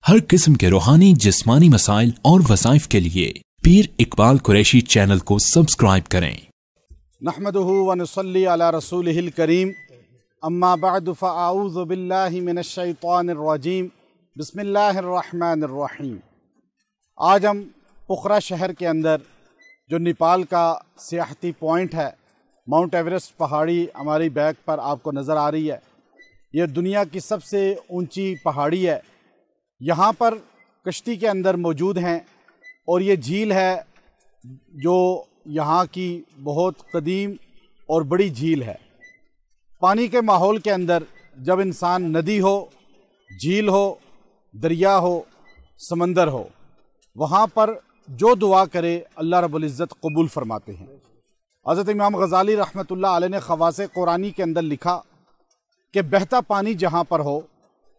हर किस्म के रूहानी जिस्मानी मसाइल और वज़ाइफ के लिए पीर इकबाल कुरैशी चैनल को सब्सक्राइब करें। नहमदुहु व नुसल्ली अला रसूलिहिल करीम, अम्मा बअद फ़अऊज़ु बिल्लाहि मिनश शैतानिर रजीम, बिस्मिल्लाहिर रहमानिर रहीम। आज हम पोखरा शहर के अंदर जो नेपाल का सियाहती पॉइंट है, माउंट एवरेस्ट पहाड़ी हमारी बैक पर आपको नज़र आ रही है। ये दुनिया की सबसे ऊंची पहाड़ी है। यहाँ पर कश्ती के अंदर मौजूद हैं और ये झील है जो यहाँ की बहुत कदीम और बड़ी झील है। पानी के माहौल के अंदर जब इंसान नदी हो, झील हो, दरिया हो, समंदर हो, वहाँ पर जो दुआ करे अल्लाह रब्बुल इज़्ज़त कबूल फरमाते हैं। हज़रत इमाम गज़ाली रहमतुल्लाह अलैह ने ख़वासे कुरानी के अंदर लिखा कि बहता पानी जहाँ पर हो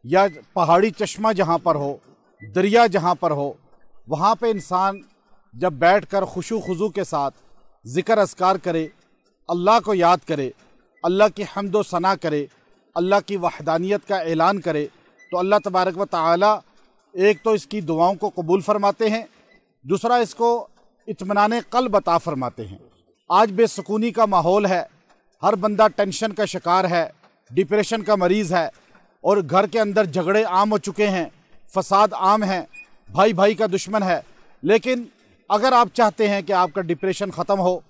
या पहाड़ी चश्मा जहाँ पर हो, दरिया जहाँ पर हो, वहाँ पे इंसान जब बैठकर खुशू खुजू के साथ ज़िक्र अस्कार करे, अल्लाह को याद करे, अल्लाह की हम्द व सना करे, अल्लाह की वहदानियत का ऐलान करे, तो अल्लाह तबारक व तआला एक तो इसकी दुआओं को कबूल फरमाते हैं, दूसरा इसको इत्मीनान क़ल्ब अता फरमाते हैं। आज बेसुकूनी का माहौल है, हर बंदा टेंशन का शिकार है, डिप्रेशन का मरीज़ है और घर के अंदर झगड़े आम हो चुके हैं, फसाद आम है, भाई भाई का दुश्मन है। लेकिन अगर आप चाहते हैं कि आपका डिप्रेशन ख़त्म हो,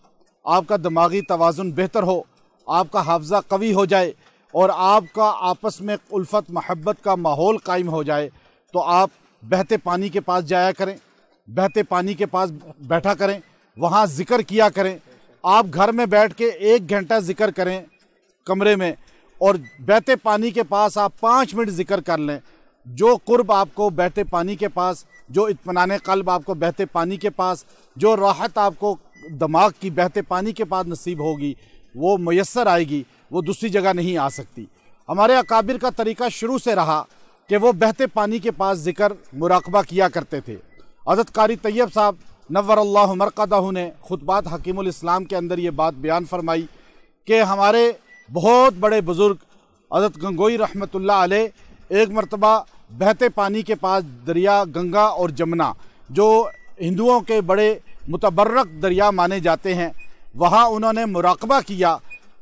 आपका दिमागी तवाज़ुन बेहतर हो, आपका हाफ़ज़ा कवी हो जाए और आपका आपस में उल्फत महब्बत का माहौल कायम हो जाए, तो आप बहते पानी के पास जाया करें, बहते पानी के पास बैठा करें, वहाँ ज़िक्र किया करें। आप घर में बैठ के 1 घंटा ज़िक्र करें कमरे में, और बहते पानी के पास आप 5 मिनट ज़िक्र कर लें। जो कुर्ब आपको बहते पानी के पास, जो इत्मीनान क़ल्ब आपको बहते पानी के पास, जो राहत आपको दिमाग की बहते पानी के पास नसीब होगी, वो मुयस्सर आएगी, वो दूसरी जगह नहीं आ सकती। हमारे अकाबिर का तरीका शुरू से रहा कि वो बहते पानी के पास ज़िक्र मुराक़बा किया करते थे। हज़रत कारी तैयब साहब नव्वरल्लाहु मरक़दहु ने खुतबात हकीमुल इस्लाम के अंदर ये बात बयान फरमाई कि हमारे बहुत बड़े बुज़ुर्ग हज़रत गंगोई रहमतुल्लाह अलैह एक मरतबा बहते पानी के पास दरिया गंगा और जमुना, जो हिंदुओं के बड़े मुतबर्रक दरिया माने जाते हैं, वहाँ उन्होंने मुराक़बा किया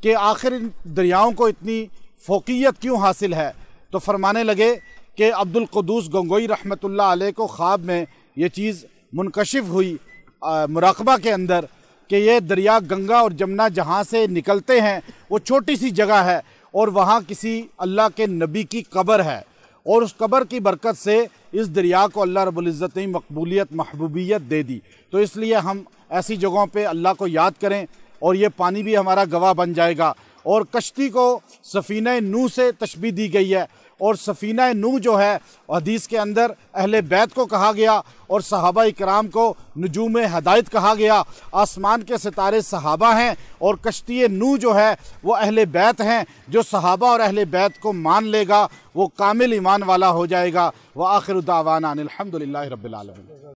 कि आखिर इन दरियाओं को इतनी फ़ौक़ियत क्यों हासिल है। तो फरमाने लगे कि अब्दुल क़ुद्दूस गंगोई रहमतुल्लाह अलैह को ख्वाब में ये चीज़ मुनकशिफ हुई मुराक़बा के अंदर कि ये दरिया गंगा और जमुना जहाँ से निकलते हैं वो छोटी सी जगह है और वहाँ किसी अल्लाह के नबी की कब्र है, और उस कब्र की बरकत से इस दरिया को अल्लाह रब्बुल इज़्ज़त ने मकबूलियत महबूबियत दे दी। तो इसलिए हम ऐसी जगहों पे अल्लाह को याद करें और ये पानी भी हमारा गवाह बन जाएगा। और कश्ती को सफ़ीना नूह से तशबीह दी गई है, और सफ़ीना नूह जो है हदीस के अंदर अहले बैत को कहा गया और सहाबा इकराम को नजूम हदायत कहा गया। आसमान के सितारे सहाबा हैं और कश्ती नूह जो है वो अहले बैत हैं। जो सहाबा और अहले बैत को मान लेगा वो कामिल ईमान वाला हो जाएगा। व आखिर दावाना अनिल हम्दुलिल्लाहि रब्बिल आलमीन।